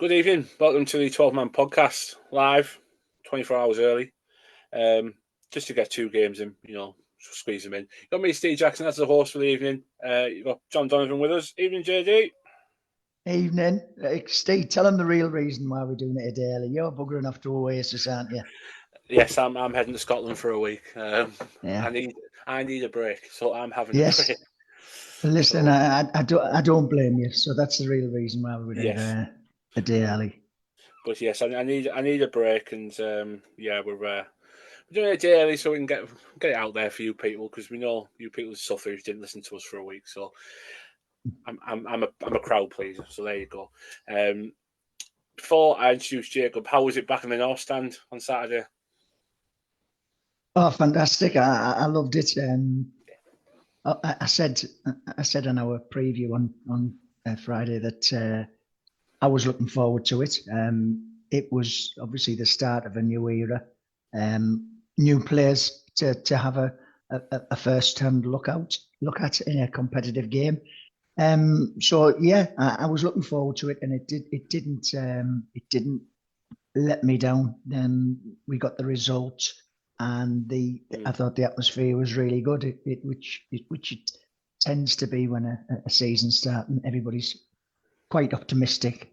Good evening. Welcome to the 12-Man podcast, live, 24 hours early, just to get two games in, squeeze them in. You've got me, Steve Jackson, as the host for the evening. You've got John Donovan with us. Evening, JD. Evening. Steve, tell them the real reason why we're doing it a day early. You're buggering off to Oasis, aren't you? Yes, I'm heading to Scotland for a week. Yeah. I need a break, so I'm having a Yes. break. Listen, I don't blame you. So that's the real reason why we're doing it a day early. But yes, I need a break, and we're doing it a day early so we can get it out there for you people, because we know you people suffer who didn't listen to us for a week. So I'm a crowd pleaser. So there you go. Before I introduce Jacob, how was it back in the North Stand on Saturday? Oh, fantastic! I loved it. I said on our preview on Friday that I was looking forward to it. It was obviously the start of a new era. New players to have a first-hand look at in a competitive game. I was looking forward to it, and it didn't let me down. We got the result, and I thought the atmosphere was really good. Which it tends to be when a season starts and everybody's quite optimistic.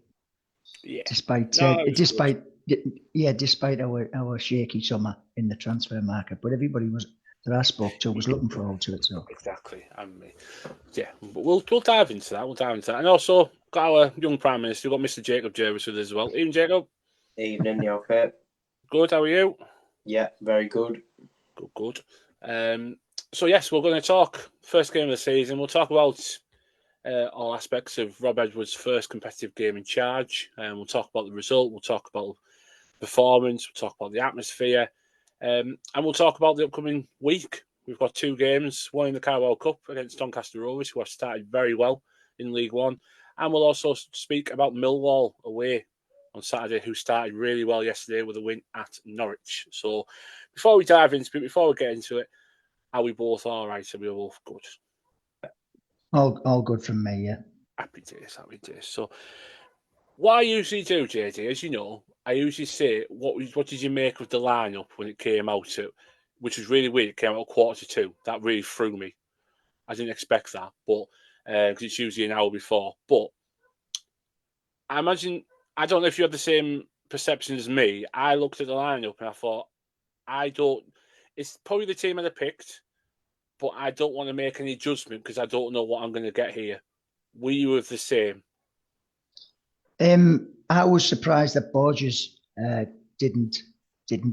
Yeah. Despite our shaky summer in the transfer market, but everybody that I spoke to was looking forward to it. So exactly, and me, but we'll dive into that. And also got our young Prime Minister, we've got Mr. Jacob Jervis with us as well. Evening, Jacob. Evening, you okay? Good. How are you? Yeah, very good. Good. So yes, we're going to talk first game of the season. We'll talk about all aspects of Rob Edwards' first competitive game in charge. We'll talk about the result. We'll talk about performance. We'll talk about the atmosphere. And we'll talk about the upcoming week. We've got two games, one in the Carabao Cup against Doncaster Rovers, who have started very well in League One. And we'll also speak about Millwall away on Saturday, who started really well yesterday with a win at Norwich. So before we dive into it, before we get into it, are we both all right? Are we both good? All good from me, yeah. Happy days. So what I usually do, JD, as you know, I usually say, what did you make of the lineup when it came out, which was really weird. It came out at 1:45. That really threw me. I didn't expect that, but because it's usually an hour before. But I imagine, I don't know if you had the same perception as me. I looked at the lineup and I thought, it's probably the team I picked, but I don't want to make any judgment because I don't know what I'm going to get here. Were you of the same? I was surprised that Borges didn't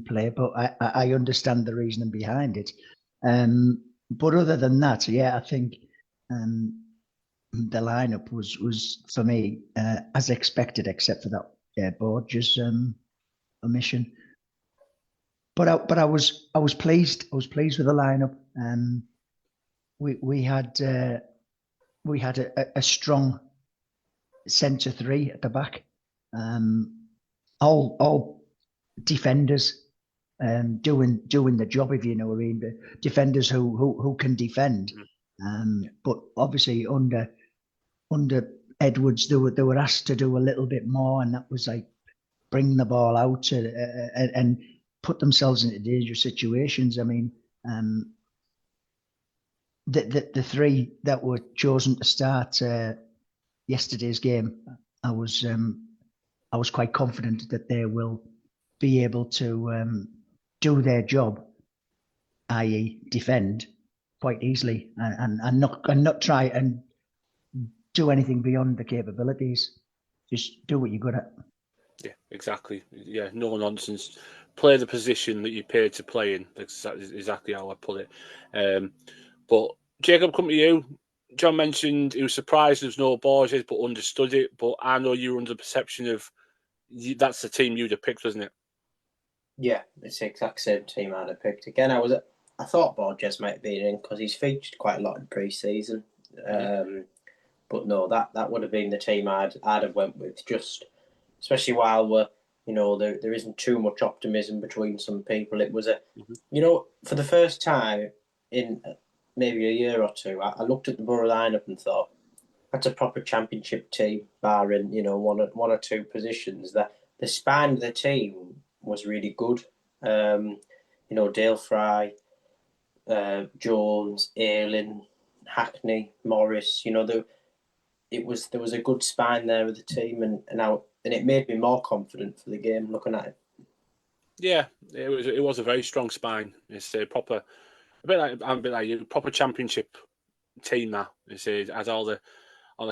play, but I understand the reasoning behind it. But other than that, I think the lineup was for me as expected, except for that Borges omission. But I was pleased. I was pleased with the lineup. We had a strong centre three at the back. All defenders doing the job, if you know what I mean. The defenders who can defend. But obviously under Edwards, they were asked to do a little bit more, and that was like bring the ball out and put themselves into dangerous situations. I mean, the three that were chosen to start yesterday's game, I was quite confident that they will be able to do their job, i.e., defend quite easily, and not try and do anything beyond the capabilities. Just do what you're good at. Yeah, exactly. Yeah, no nonsense. Play the position that you're paid to play in. That's exactly how I put it. But Jacob, come to you. John mentioned he was surprised there's no Borges, but understood it. But I know you were under the perception of that's the team you'd have picked, wasn't it? Yeah, it's the exact same team I'd have picked. Again, I thought Borges might have been in because he's featured quite a lot in pre-season. But no, that would have been the team I'd have went with. Just especially while there isn't too much optimism between some people. It was for the first time in maybe a year or two, I looked at the Boro lineup and thought, that's a proper championship team, barring one or two positions. That the span of the team was really good. Dale Fry, Jones, Ayling, Hackney, Morris. There was a good spine there of the team, and it made me more confident for the game looking at it. Yeah, it was a very strong spine. It's a proper, a bit like you, proper championship team. That it has all the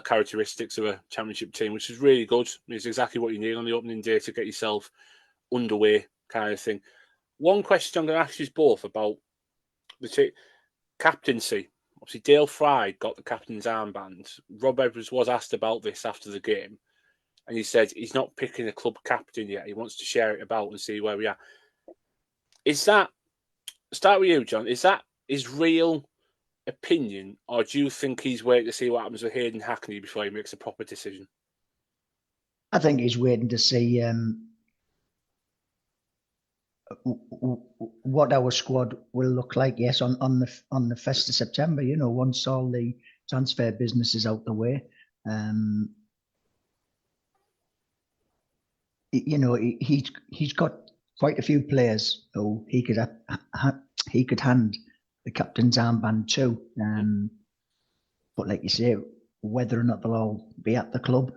characteristics of a championship team, which is really good. It's exactly what you need on the opening day to get yourself underway, kind of thing. One question I'm going to ask you both about the captaincy. Obviously, Dale Fry got the captain's armband. Rob Edwards was asked about this after the game, and he said he's not picking a club captain yet. He wants to share it about and see where we are. Is that, start with you, John, is that his real opinion, or do you think he's waiting to see what happens with Hayden Hackney before he makes a proper decision? I think he's waiting to see what our squad will look like. Yes, on the 1st of September. Once all the transfer business is out the way. He's got quite a few players who he could hand the captain's armband to. But like you say, whether or not they'll all be at the club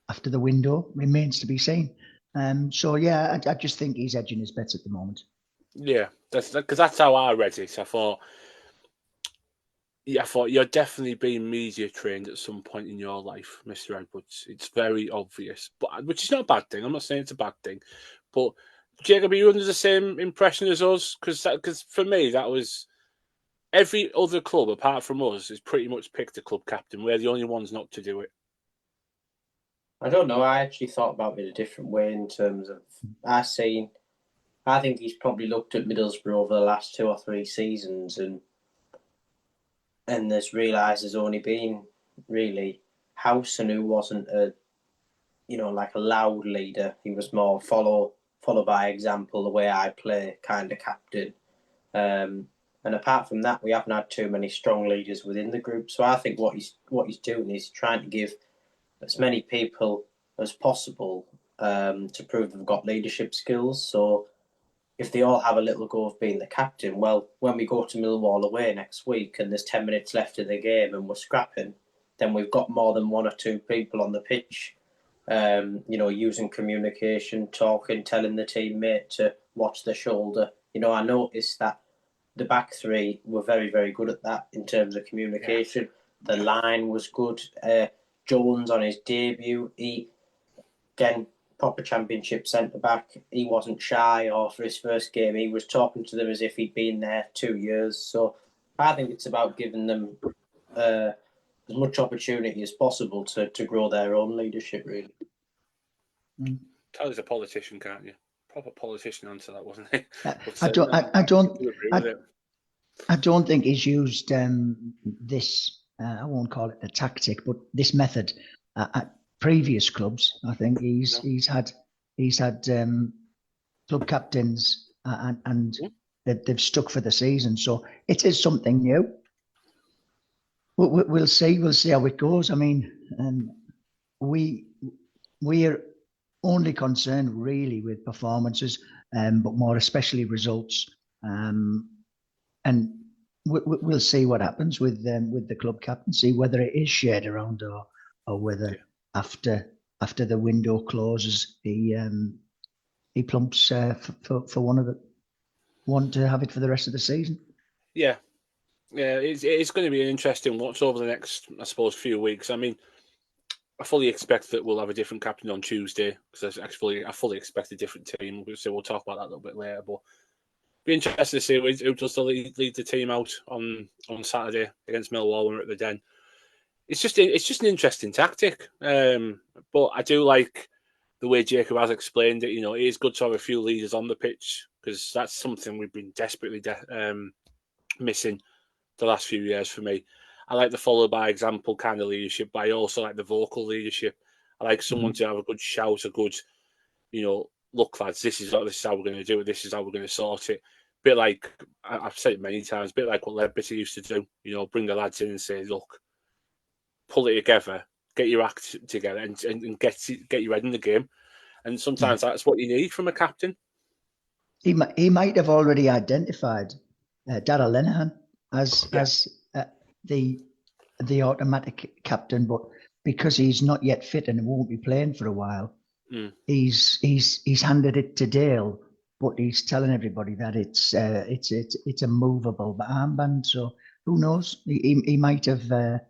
after the window remains to be seen. So yeah, I just think he's edging his bets at the moment. Yeah, because that's how I read it. I thought you're definitely being media trained at some point in your life, Mr. Edwards. It's very obvious, but which is not a bad thing. I'm not saying it's a bad thing, but Jacob, are you under the same impression as us? Because for me, that was every other club apart from us has pretty much picked a club captain. We're the only ones not to do it. I don't know. I actually thought about it a different way in terms of I think he's probably looked at Middlesbrough over the last 2 or 3 seasons and has realised there's only been really Howson, who wasn't like a loud leader. He was more follow by example, the way I play kind of captain. And apart from that, we haven't had too many strong leaders within the group. So I think what he's doing is trying to give as many people as possible to prove they've got leadership skills. So if they all have a little go of being the captain, well, when we go to Millwall away next week and there's 10 minutes left in the game and we're scrapping, then we've got more than 1 or 2 people on the pitch, using communication, talking, telling the teammate to watch the shoulder. I noticed that the back three were very, very good at that in terms of communication. Yeah. The line was good. Jones on his debut, again, proper championship centre-back. He wasn't shy, or for his first game, he was talking to them as if he'd been there 2 years. So I think it's about giving them as much opportunity as possible to grow their own leadership, really. Tell us a politician, can't you? Proper politician answer that, wasn't it? I don't think he's used this, I won't call it the tactic, but this method at previous clubs. I think he's had club captains and they've stuck for the season. So it is something new. We'll see how it goes. I mean, we're only concerned really with performances, but more especially results. And we'll see what happens with the club captaincy, whether it is shared around or whether after the window closes, he plumps for one to have it for the rest of the season. Yeah, it's going to be an interesting watch over the next, I suppose, few weeks. I mean, I fully expect that we'll have a different captain on Tuesday because I fully expect a different team. So we'll talk about that a little bit later, but be interested to see who does lead the team out on Saturday against Millwall when we're at the Den. It's just an interesting tactic, but I do like the way Jacob has explained it. It is good to have a few leaders on the pitch because that's something we've been desperately missing the last few years for me. I like the follow by example kind of leadership, but I also like the vocal leadership. I like someone to have a good shout, a good, look, lads, this is how we're going to do it. This is how we're going to sort it. Bit like, I've said it many times, bit like what Ledbetter used to do. Bring the lads in and say, look, pull it together, get your act together, and get your head in the game. And sometimes that's what you need from a captain. He might have already identified Darragh Lenihan as the automatic captain, but because he's not yet fit and won't be playing for a while, he's handed it to Dale. But he's telling everybody that it's a movable armband. So who knows? He might have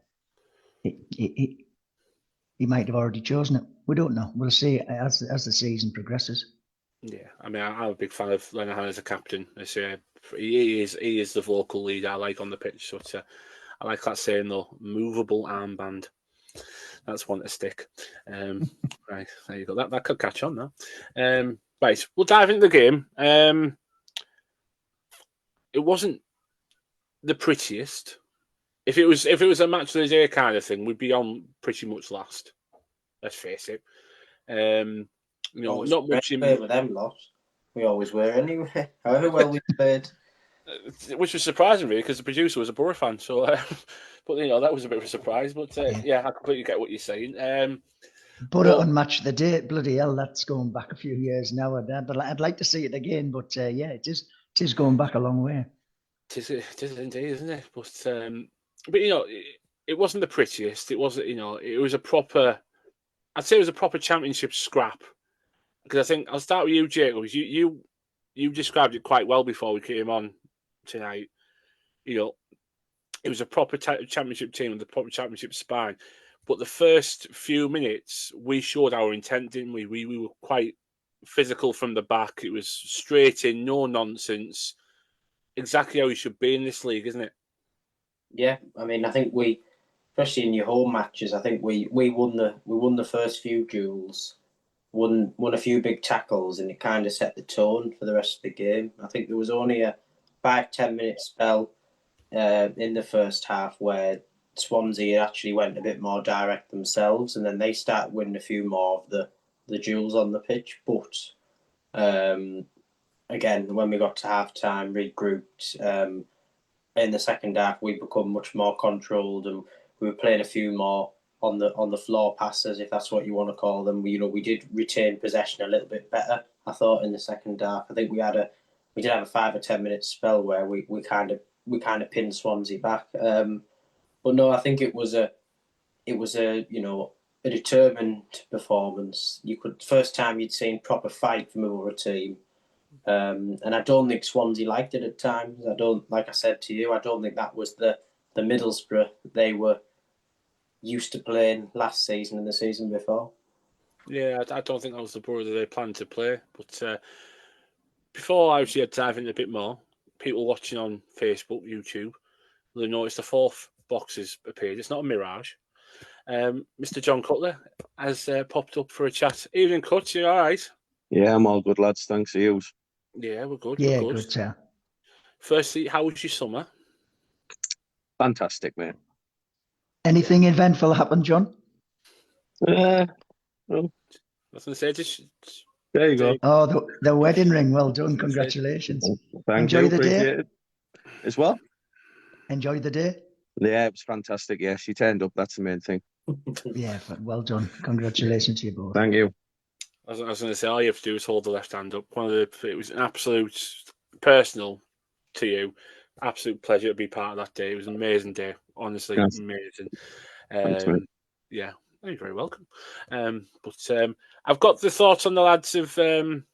he might have already chosen it. We don't know. We'll see as the season progresses. Yeah, I mean, I'm a big fan of Lenihan as a captain. He is the vocal lead I like on the pitch. So I like that saying though, movable armband. That's one to stick. Right, there you go. That could catch on now. Right, we'll dive into the game. It wasn't the prettiest. If it was a match of the day kind of thing, we'd be on pretty much last. Let's face it. Not much in with them lot. We always were anyway. However well we played, which was surprising really because the producer was a Boro fan. So, but that was a bit of a surprise. But I completely get what you're saying. Boro on match of the day, bloody hell, that's going back a few years now. I'd like to see it again, but it is going back a long way. It is indeed, isn't it? But it wasn't the prettiest. It wasn't. It was a proper. I'd say it was a proper championship scrap. Because I think I'll start with you, Jacob. You described it quite well before we came on tonight. It was a proper championship team with a proper championship spine. But the first few minutes, we showed our intent, didn't we? We were quite physical from the back. It was straight in, no nonsense. Exactly how you should be in this league, isn't it? Yeah, I mean, I think we, especially in your home matches, I think we won the first few duels. Won a few big tackles, and it kind of set the tone for the rest of the game. I think there was only a 5-10 minute spell in the first half where Swansea actually went a bit more direct themselves, and then they started winning a few more of the duels on the pitch. But again, when we got to half time, regrouped in the second half, we become much more controlled, and we were playing a few more on the floor passes, if that's what you want to call them. We did retain possession a little bit better, I thought, in the second half. I think we did have a 5 or 10 minute spell where we kind of pinned Swansea back. But no, I think it was a determined performance. First time you'd seen proper fight from another team. And I don't think Swansea liked it at times. Like I said to you, I don't think that was the Middlesbrough they were used to playing last season and the season before. Yeah, I don't think that was the Boro that they planned to play. But before I actually dive into a bit more, people watching on Facebook, YouTube, will notice the fourth box has appeared. It's not a mirage. Mr. John Cutler has popped up for a chat. Evening, Cut. You all right? Yeah, I'm all good, lads. Thanks to you. Yeah, we're good. Yeah, we're good, sir. Firstly, how was your summer? Fantastic, mate. Anything eventful happened, John? Well, I was going to say, just there you go. Oh, the wedding ring. Well done. Congratulations. Thank Enjoy you. the day. Appreciate it. As well? Enjoy the day. Yeah, it was fantastic. Yeah, she turned up. That's the main thing. Yeah, well done. Congratulations to you both. Thank you. I was going to say, all you have to do is hold the left hand up. It was an absolute personal to you. Absolute pleasure to be part of that day. It was an amazing day. Honestly, Yes. amazing. Thanks, mate. Yeah, you're very welcome. But I've got the thoughts on the lads of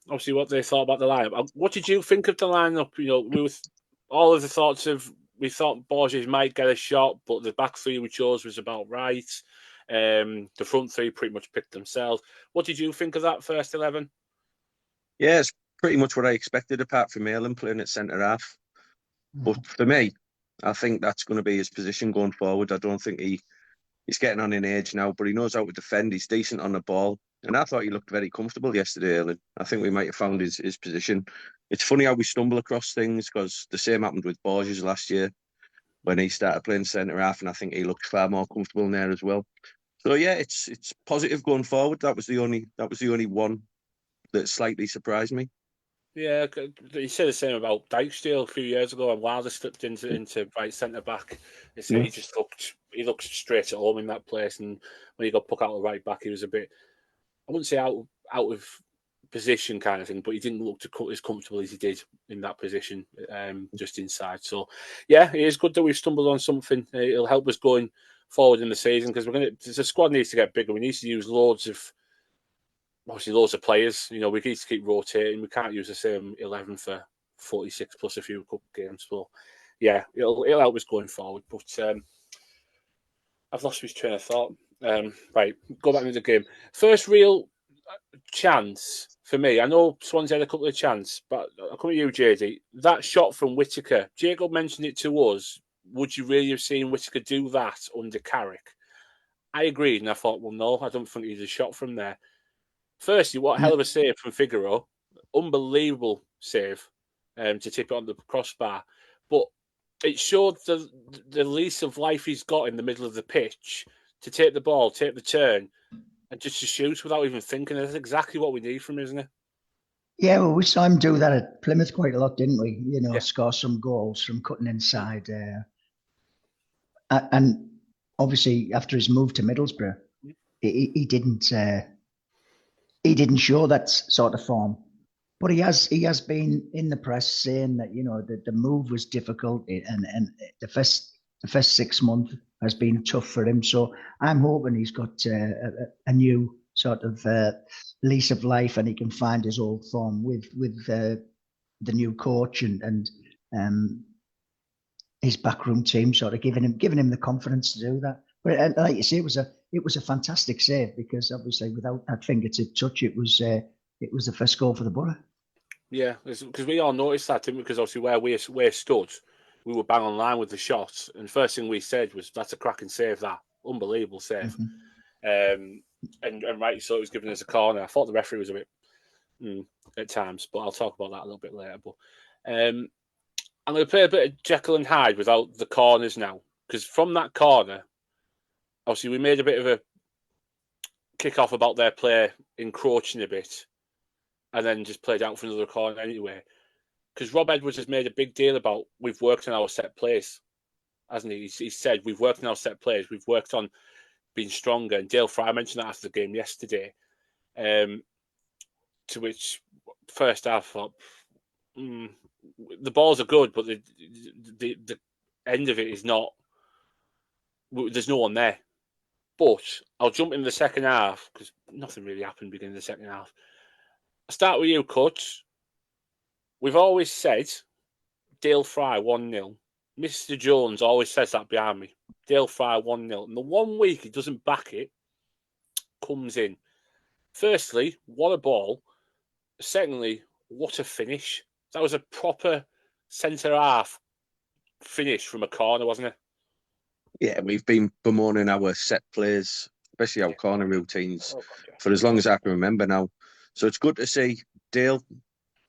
obviously what they thought about the lineup. What did you think of the lineup? With all of the thoughts of, we thought Borges might get a shot, but the back three we chose was about right. The front three pretty much picked themselves. What did you think of that first 11? Yeah, it's pretty much what I expected, apart from Malin playing at centre half. But for me, I think that's going to be his position going forward. I don't think he's getting on in age now, but he knows how to defend. He's decent on the ball. And I thought he looked very comfortable yesterday, Ellen. I think we might have found his position. It's funny how we stumble across things, because the same happened with Borges last year when he started playing centre half, and I think he looked far more comfortable in there as well. So yeah, it's positive going forward. That was the only one that slightly surprised me. Yeah, you said the same about Dijksteel a few years ago, and Wilder slipped into right centre back. He just looked straight at home in that place, and when he got put out of right back, he was a bit, I wouldn't say out of position kind of thing, but he didn't look as comfortable as he did in that position, just inside. So, yeah, it is good that we've stumbled on something. It'll help us going forward in the season because the squad needs to get bigger. We need to use loads of players. We need to keep rotating. We can't use the same 11 for 46 plus a few cup games. So, yeah, it'll help us going forward. But I've lost my train of thought. Right, go back into the game. First real chance for me. I know Swansea had a couple of chances, but I'll come to you, JD. That shot from Whittaker, Jacob mentioned it to us. Would you really have seen Whittaker do that under Carrick? I agreed, and I thought, well, no, I don't think he's a shot from there. Firstly, what a hell of a save from Figaro. Unbelievable save to tip it on the crossbar. But it showed the lease of life he's got in the middle of the pitch to take the ball, take the turn, and just to shoot without even thinking. That's exactly what we need from him, isn't it? Yeah, well, we saw him do that at Plymouth quite a lot, didn't we? Score some goals from cutting inside. And obviously, after his move to Middlesbrough, he didn't show that sort of form. But he has been in the press saying that the move was difficult and the first 6 months has been tough for him. So I'm hoping he's got a new sort of lease of life and he can find his old form with the new coach and his backroom team sort of giving him the confidence to do that. But like you say, it was a fantastic save because obviously without that fingertip touch, it was the first goal for the Boro. Yeah, because we all noticed that, didn't we? Because obviously where we're stood, we were bang on line with the shots, and the first thing we said was, "That's a cracking save, that unbelievable save." And right, so it was giving us a corner. I thought the referee was a bit at times, but I'll talk about that a little bit later. But I'm going to play a bit of Jekyll and Hyde without the corners now, because from that corner, obviously we made a bit of a kick off about their player encroaching a bit. And then just played out for another corner anyway. Because Rob Edwards has made a big deal about we've worked on our set plays, hasn't he? He said we've worked on our set plays, we've worked on being stronger. And Dale Fry mentioned that after the game yesterday. To which first half I thought, the balls are good, but the end of it is not. There's no one there. But I'll jump in the second half because nothing really happened beginning of the second half. I'll start with you, Coach. We've always said Dale Fry 1-0. Mr. Jones always says that behind me. Dale Fry 1-0. And the 1 week he doesn't back it, comes in. Firstly, what a ball. Secondly, what a finish. That was a proper centre-half finish from a corner, wasn't it? Yeah, we've been bemoaning our set plays, especially our corner routines, for as long as I can remember now. So it's good to see Dale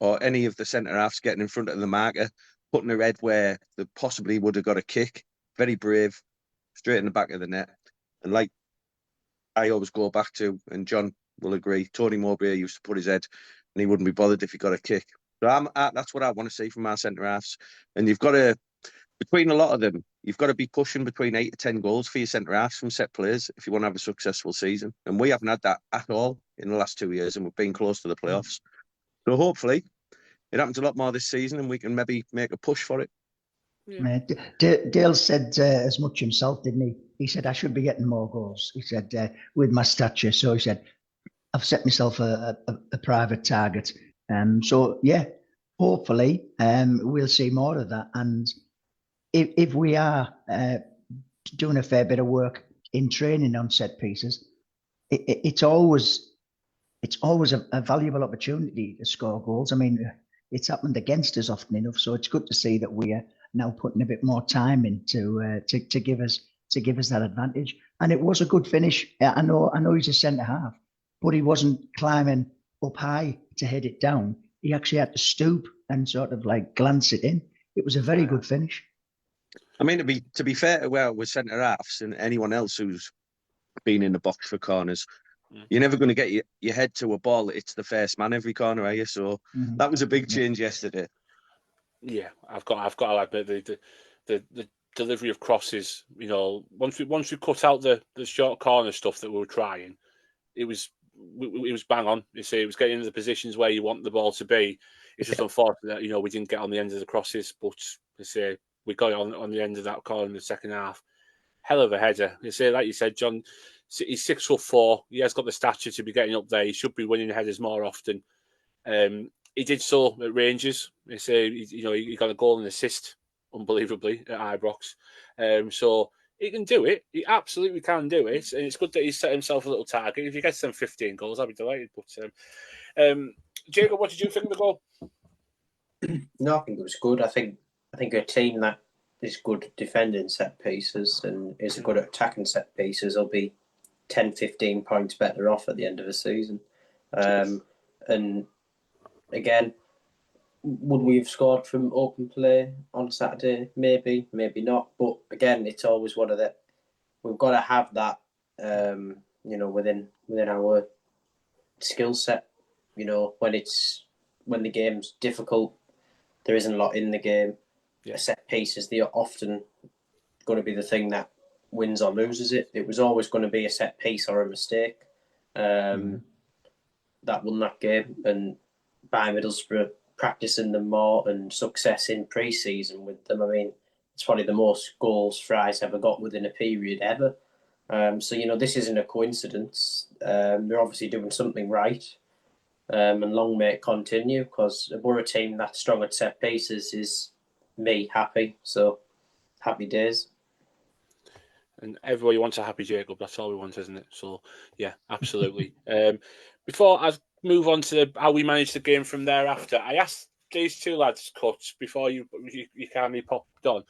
or any of the centre-halves getting in front of the marker, putting their head where they possibly would have got a kick. Very brave, straight in the back of the net. And like I always go back to, and John will agree, Tony Mowbray used to put his head and he wouldn't be bothered if he got a kick. So that's what I want to see from our centre-halves. And you've got to, between a lot of them, you've got to be pushing between 8 to 10 goals for your centre-halves from set players if you want to have a successful season. And we haven't had that at all in the last 2 years, and we've been close to the playoffs. So hopefully it happens a lot more this season and we can maybe make a push for it. Yeah. Dale said as much himself, didn't he? He said, I should be getting more goals. He said, with my stature. So he said, I've set myself a private target. So, yeah, hopefully we'll see more of that. And if we are doing a fair bit of work in training on set pieces, it's always a valuable opportunity to score goals. I mean, it's happened against us often enough, so it's good to see that we are now putting a bit more time in to give us that advantage. And it was a good finish. I know he's a centre half, but he wasn't climbing up high to head it down. He actually had to stoop and sort of like glance it in. It was a very good finish. I mean, to be fair, with centre halves and anyone else who's been in the box for corners, You're never going to get your head to a ball that hits the first man every corner, are you? So that was a big change yesterday. Yeah, I've got to admit the delivery of crosses. You know, once we cut out the short corner stuff that we were trying, it was bang on. You see, it was getting into the positions where you want the ball to be. It's just unfortunate that we didn't get on the end of the crosses, but you say we got it on the end of that corner in the second half. Hell of a header. You say, like you said, John. He's 6'4". He has got the stature to be getting up there. He should be winning headers more often. He did so at Rangers. They say he got a goal and assist, unbelievably, at Ibrox. So he can do it. He absolutely can do it, and it's good that he's set himself a little target. If he gets them 15 goals, I'll be delighted. But Jacob, what did you think of the goal? No, I think it was good. I think a team that is good defending set pieces and is good at attacking set pieces will be 10, 15 points better off at the end of the season. And again, would we have scored from open play on Saturday? Maybe, maybe not. But again, it's always one of the. We've got to have that, within our skill set. When the game's difficult, there isn't a lot in the game. Yeah. A set piece is often going to be the thing that wins or loses it. It was always going to be a set piece or a mistake that won that game. And by Middlesbrough practicing them more and success in pre-season with them, I mean, it's probably the most goals Fry's ever got within a period ever. So this isn't a coincidence. They're obviously doing something right. And long may it continue, because a Boro team that's strong at set pieces is me happy. So happy days. And everybody wants a happy Jacob. That's all we want, isn't it? So yeah, absolutely. Before I move on to how we managed the game from thereafter, I asked these two lads, Cuts, before you kindly popped on,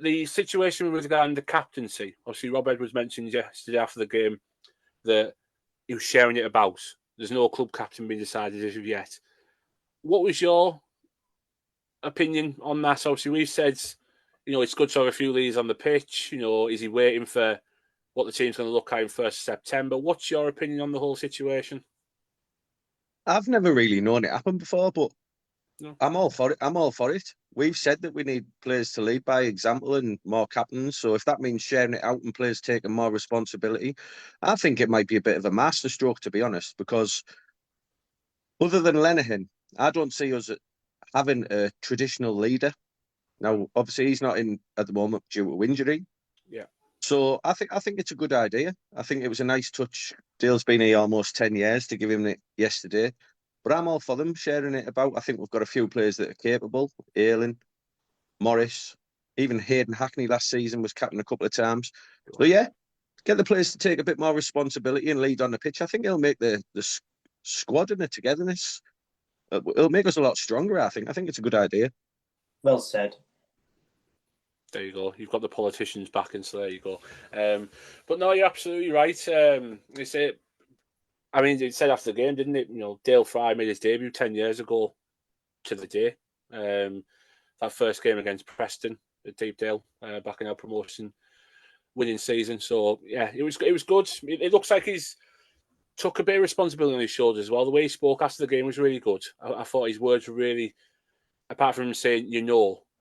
the situation with regarding the captaincy. Obviously, Rob Edwards mentioned yesterday after the game that he was sharing it about. There's no club captain being decided as of yet. What was your opinion on that? Obviously, we've said, it's good to have a few leaders on the pitch. Is he waiting for what the team's going to look at in 1st of September? What's your opinion on the whole situation? I've never really known it happen before, but no. I'm all for it. We've said that we need players to lead by example and more captains. So if that means sharing it out and players taking more responsibility, I think it might be a bit of a masterstroke, to be honest, because other than Lenihan, I don't see us having a traditional leader. Now, obviously, he's not in at the moment due to injury. Yeah. So I think it's a good idea. I think it was a nice touch. Dale's been here almost 10 years to give him it yesterday. But I'm all for them sharing it about. I think we've got a few players that are capable. Ayling, Morris, even Hayden Hackney last season was captain a couple of times. So yeah, get the players to take a bit more responsibility and lead on the pitch. I think it'll make the squad and the togetherness. It'll make us a lot stronger, I think. I think it's a good idea. Well said. There you go. You've got the politicians back in, so there you go. But no, you're absolutely right. They say, I mean, it said after the game, didn't it? Dale Fry made his debut 10 years ago to the day. That first game against Preston at Deepdale, back in our promotion winning season. So yeah, it was good. It looks like he's took a bit of responsibility on his shoulders as well. The way he spoke after the game was really good. I thought his words were really, apart from him saying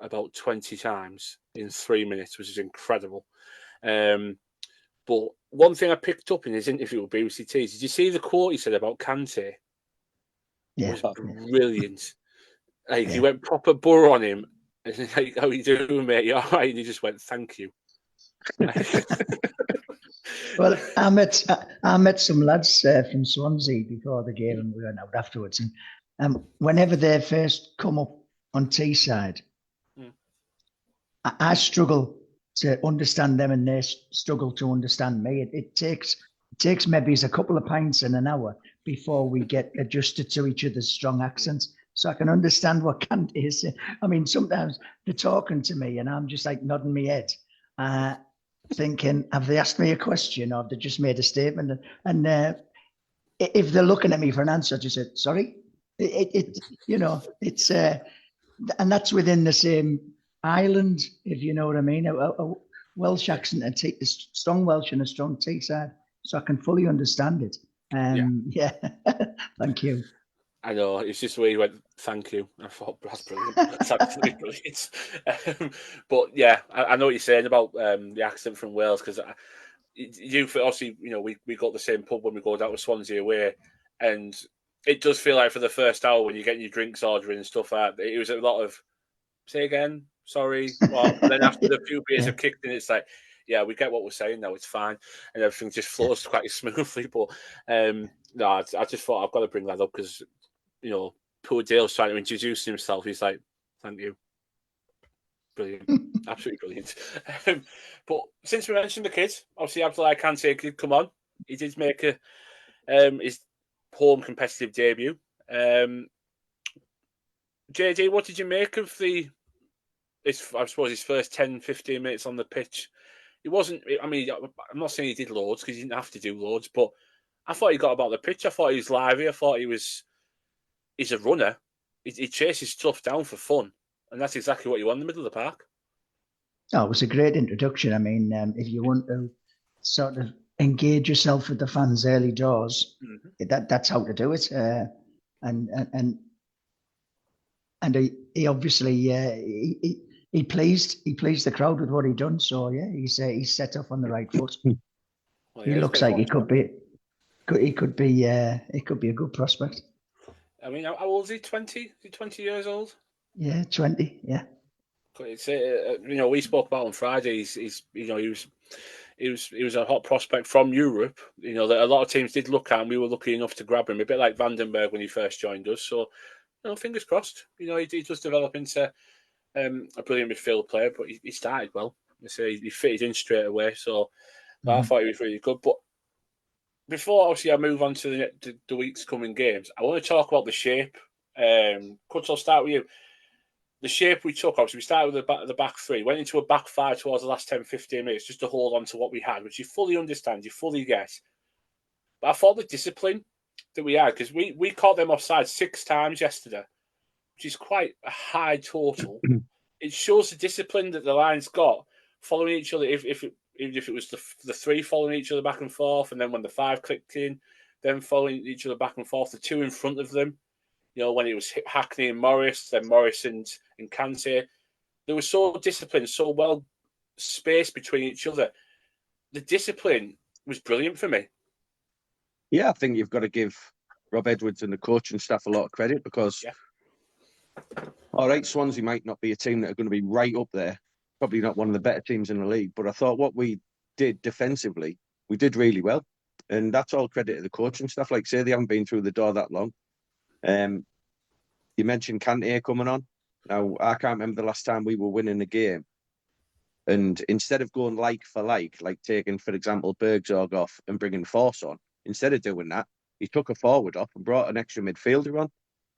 about 20 times in 3 minutes, which is incredible. But one thing I picked up in his interview with BBC Tees, did you see the quote he said about Kante? Yeah. It was brilliant. He went proper Boro on him. Like, how you doing, mate? You all right? And he just went, thank you. Well, I met some lads from Swansea before the game, and we went out afterwards. And whenever they first come up on Teesside, I struggle to understand them, and they struggle to understand me. It takes maybe a couple of pints in an hour before we get adjusted to each other's strong accents, so I can understand what Kant is. I mean, sometimes they're talking to me, and I'm just like nodding my head, thinking, have they asked me a question, or have they just made a statement? And if they're looking at me for an answer, I just say, sorry. It's and that's within the same island, if you know what I mean. A Welsh accent, a strong Welsh and a strong Teesside. So I can fully understand it. Yeah. Thank you. I know, it's just the way he went, thank you. I thought, that's brilliant. That's absolutely brilliant. But yeah, I know what you're saying about the accent from Wales, because you obviously, we got the same pub when we go down to Swansea away, and it does feel like for the first hour when you're getting your drinks ordering and stuff like that, it was a lot of, say again, sorry, what? And then after the few beers have kicked in, it's like, yeah, we get what we're saying now, it's fine. And everything just flows quite smoothly. But no, I just thought I've got to bring that up because, poor Dale's trying to introduce himself. He's like, thank you. Brilliant. Absolutely brilliant. But since we mentioned the kids, obviously Abdoulaye Kante did come on. He did make his home competitive debut. JD, what did you make of I suppose his first 10, 15 minutes on the pitch? It wasn't, I'm not saying he did loads because he didn't have to do loads, but I thought he got about the pitch. I thought he was lively. I thought he's a runner. He chases stuff down for fun. And that's exactly what you want in the middle of the park. Oh, it was a great introduction. I mean, if you want to sort of engage yourself with the fans early doors, that's how to do it. And he obviously he pleased the crowd with what he done. So yeah, he's set off on the right foot. Well, he looks like he could be a good prospect. I mean, how old is he? 20? Is he 20 years old? Yeah, 20. Yeah. It's we spoke about on Friday. He was a hot prospect from Europe. That a lot of teams did look at, and we were lucky enough to grab him. A bit like Vandenberg when he first joined us. So, fingers crossed. He does develop into a brilliant midfield player. But he started well. He fitted in straight away. So I thought he was really good. But before obviously I move on to the week's coming games, I want to talk about the shape. Kutz, I'll start with you. The shape we took, obviously, we started with the back three, went into a back five towards the last 10, 15 minutes just to hold on to what we had, which you fully understand, you fully get. But I thought the discipline that we had, because we caught them offside 6 times yesterday, which is quite a high total. It shows the discipline that the line's got, following each other, even if it was the 3 following each other back and forth, and then when the 5 clicked in, then following each other back and forth, the 2 in front of them. When it was Hackney and Morris, then Morris and Kante, they were so disciplined, so well spaced between each other. The discipline was brilliant for me. Yeah, I think you've got to give Rob Edwards and the coaching staff a lot of credit because, all right, Swansea might not be a team that are going to be right up there, probably not one of the better teams in the league, but I thought what we did defensively, we did really well. And that's all credit to the coaching staff. Like, say, they haven't been through the door that long. You mentioned Kante coming on. Now, I can't remember the last time we were winning a game. And instead of going like for like taking, for example, Bergzorg off and bringing Force on, instead of doing that, he took a forward off and brought an extra midfielder on.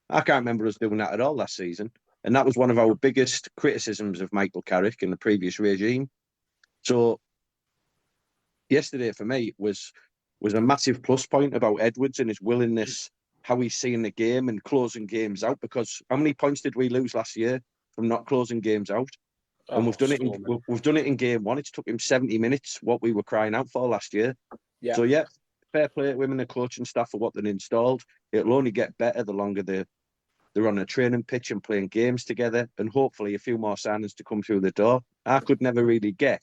I can't remember us doing that at all last season. And that was one of our biggest criticisms of Michael Carrick in the previous regime. So yesterday for me was a massive plus point about Edwards and his willingness, how he's seeing the game and closing games out, because how many points did we lose last year from not closing games out? And we've done it in game 1. It's took him 70 minutes, what we were crying out for last year. Yeah. So yeah, fair play to women and coaching staff for what they've installed. It'll only get better the longer they're on a training pitch and playing games together, and hopefully a few more signings to come through the door. I could never really get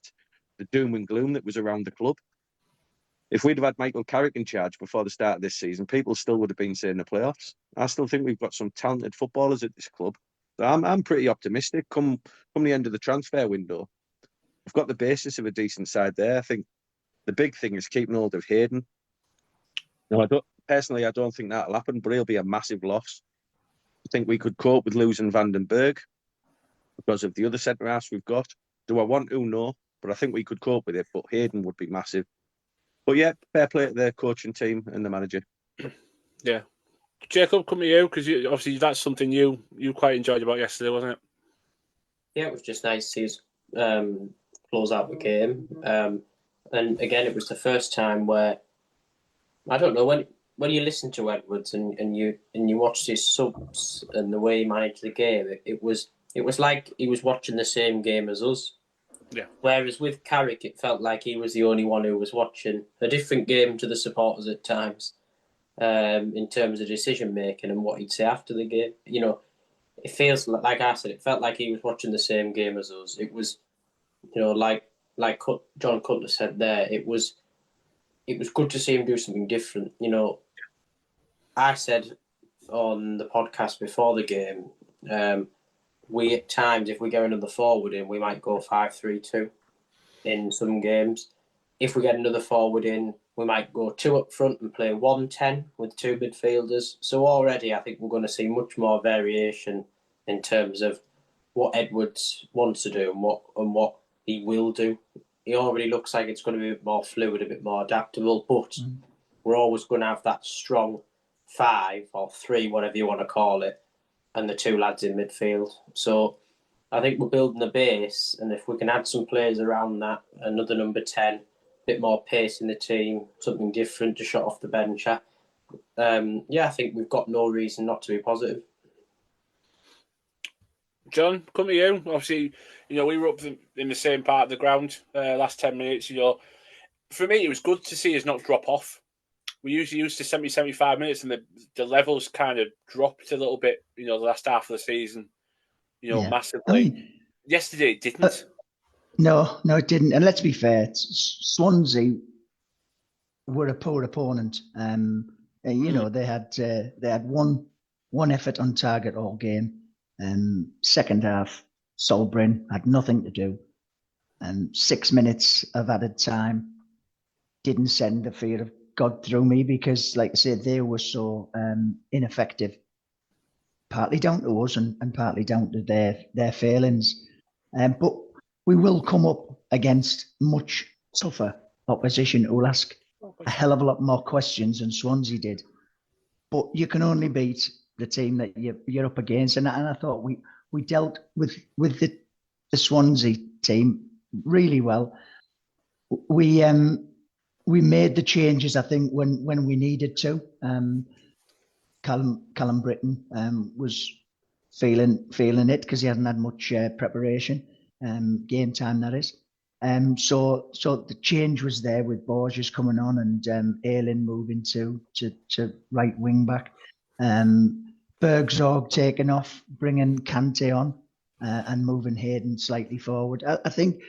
the doom and gloom that was around the club. If we'd have had Michael Carrick in charge before the start of this season, people still would have been saying the playoffs. I still think we've got some talented footballers at this club. So I'm pretty optimistic. Come the end of the transfer window, we've got the basis of a decent side there. I think the big thing is keeping hold of Hayden. Now, I don't think that'll happen, but he'll be a massive loss. I think we could cope with losing Vandenberg because of the other centre-halves we've got. Do I want to? No, but I think we could cope with it. But Hayden would be massive. But yeah, fair play to the coaching team and the manager. Yeah. Jacob, come to you, because obviously that's something you quite enjoyed about yesterday, wasn't it? Yeah, it was just nice to see us close out the game. And again, it was the first time where, I don't know, when you listen to Edwards and you watch his subs and the way he managed the game, it was like he was watching the same game as us. Yeah. Whereas with Carrick, it felt like he was the only one who was watching a different game to the supporters at times, in terms of decision making and what he'd say after the game. You know, it feels like I said, it felt like he was watching the same game as us. It was, you know, like John Cutler said there, it was good to see him do something different. You know, I said on the podcast before the game, we at times, if we get another forward in, we might go 5-3-2 in some games. If we get another forward in, we might go 2 up front and play 1-10 with 2 midfielders. So already I think we're going to see much more variation in terms of what Edwards wants to do and what he will do. He already looks like it's going to be a bit more fluid, a bit more adaptable, but we're always going to have that strong 5 or 3, whatever you want to call it, and the 2 lads in midfield. So I think we're building a base, and if we can add some players around that, another number 10, a bit more pace in the team, something different to shot off the bench. I think we've got no reason not to be positive. John, come to you. Obviously, you know, we were up in the same part of the ground last 10 minutes. You know, for me, it was good to see us not drop off. We usually used to 70, 75 minutes, and the levels kind of dropped a little bit, you know, the last half of the season, you know, massively. I mean, yesterday it didn't. No, it didn't. And let's be fair, Swansea were a poor opponent. You know, they had one effort on target all game. Second half, Solbrin had nothing to do. 6 minutes of added time didn't send the fear of God through me because, like I said, they were so ineffective. Partly down to us and partly down to their failings. But we will come up against much tougher opposition who will ask a hell of a lot more questions than Swansea did. But you can only beat the team that you're up against. And I thought we dealt with the Swansea team really well. We made the changes, I think, when we needed to. Callum Britton was feeling it because he hasn't had much preparation, game time that is. So the change was there with Borges coming on and Ayling moving to right wing back. Bergzorg taking off, bringing Kante on and moving Hayden slightly forward. I think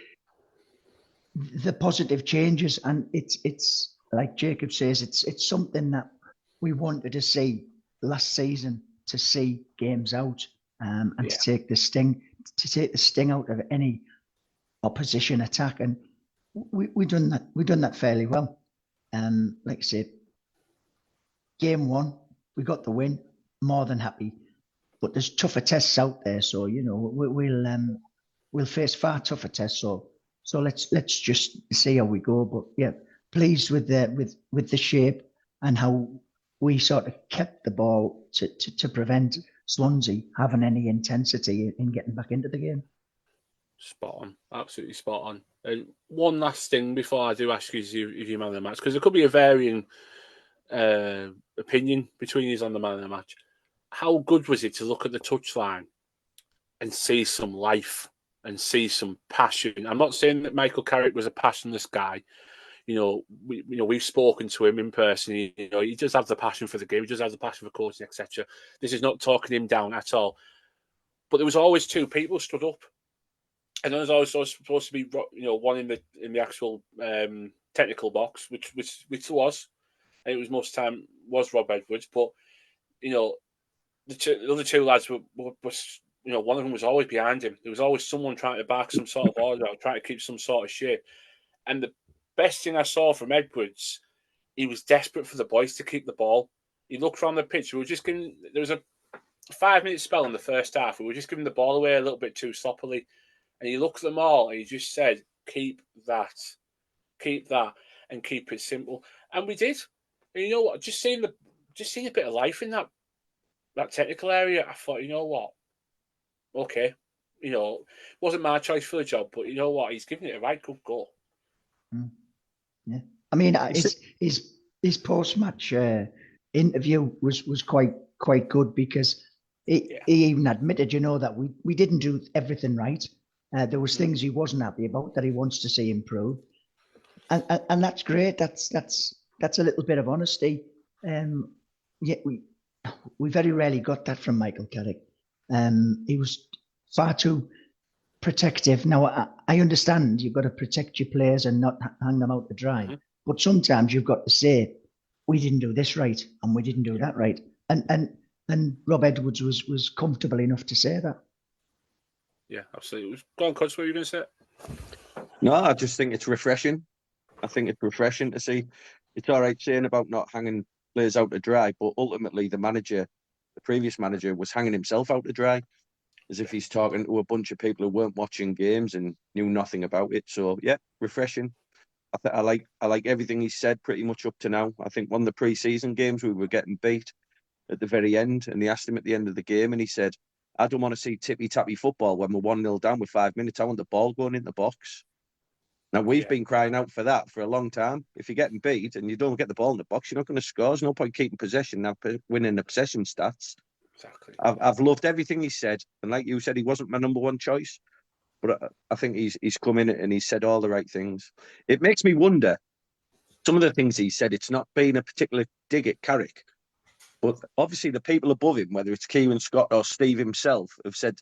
the positive changes, and it's like Jacob says, it's something that we wanted to see last season, to see games out and to take the sting out of any opposition attack, and we done that fairly well. Like I said, game 1 we got the win, more than happy. But there's tougher tests out there, so you know we'll face far tougher tests. So let's just see how we go. But yeah, pleased with the shape and how we sort of kept the ball to prevent Swansea having any intensity in getting back into the game. Spot on, absolutely spot on. And one last thing before I do ask you if you're man of the match, because there could be a varying opinion between you on the man of the match. How good was it to look at the touchline and see some life and see some passion? I'm not saying that Michael Carrick was a passionless guy. You know, we've spoken to him in person. You know, he does have the passion for the game. He does have the passion for coaching, etc. This is not talking him down at all. But there was always 2 people stood up, and there was always supposed to be, you know, one in the actual technical box, which was, and it was most time was Rob Edwards. But you know, the other 2 lads were you know, one of them was always behind him. There was always someone trying to back some sort of order, trying to keep some sort of shape. And the best thing I saw from Edwards, he was desperate for the boys to keep the ball. He looked around the pitch. There was a 5-minute spell in the first half. We were just giving the ball away a little bit too sloppily. And he looked at them all and he just said, keep that, and keep it simple. And we did. And you know what? Just seeing a bit of life in that technical area, I thought, you know what? Okay. You know, it wasn't my choice for the job, but you know what? He's giving it a right good go. Yeah. I mean, his post-match interview was quite good because he even admitted, you know, that we didn't do everything right. There was things he wasn't happy about that he wants to see improved, and that's great. That's a little bit of honesty. Yet we very rarely got that from Michael Carrick. He was far too protective. Now I understand you've got to protect your players and not hang them out to dry, but sometimes you've got to say we didn't do this right and we didn't do that right, and Rob Edwards was comfortable enough to say that. Yeah, absolutely. Go on, Coach, what were you going to say? No, I just think it's refreshing. I think it's refreshing to see. It's all right saying about not hanging players out to dry, but ultimately the previous manager, was hanging himself out to dry, as if he's talking to a bunch of people who weren't watching games and knew nothing about it. So yeah, refreshing. I like everything he said pretty much up to now. I think one of the pre-season games we were getting beat at the very end, and they asked him at the end of the game, and he said, I don't want to see tippy-tappy football when we're 1-0 down with 5 minutes. I want the ball going in the box. Now, we've been crying out for that for a long time. If you're getting beat and you don't get the ball in the box, you're not going to score. There's no point keeping possession, now winning the possession stats. Exactly. I've loved everything he said. And like you said, he wasn't my number one choice. But I think he's come in and he's said all the right things. It makes me wonder, some of the things he said, it's not been a particular dig at Carrick. But obviously the people above him, whether it's Kieran Scott or Steve himself, have said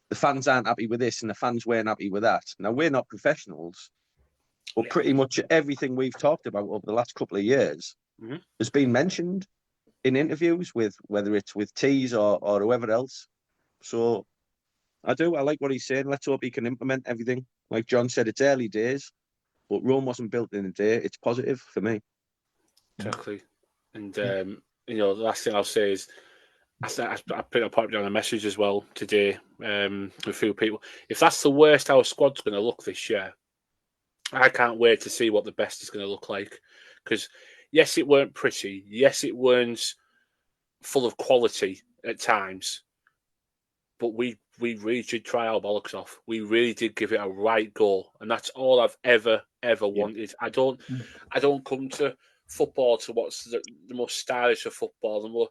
the fans aren't happy with this and the fans weren't happy with that. Now, we're not professionals, but pretty much everything we've talked about over the last couple of years has been mentioned in interviews, with whether it's with Tees or whoever else. So I like what he's saying. Let's hope he can implement everything. Like John said, it's early days, but Rome wasn't built in a day. It's positive for me. Exactly. And the last thing I'll say is, I put down a message as well today with a few people. If that's the worst our squad's going to look this year, I can't wait to see what the best is going to look like. Because yes, it weren't pretty. Yes, it weren't full of quality at times. But we really did try our bollocks off. We really did give it a right go, and that's all I've ever wanted. I don't come to football to watch the most stylish of football,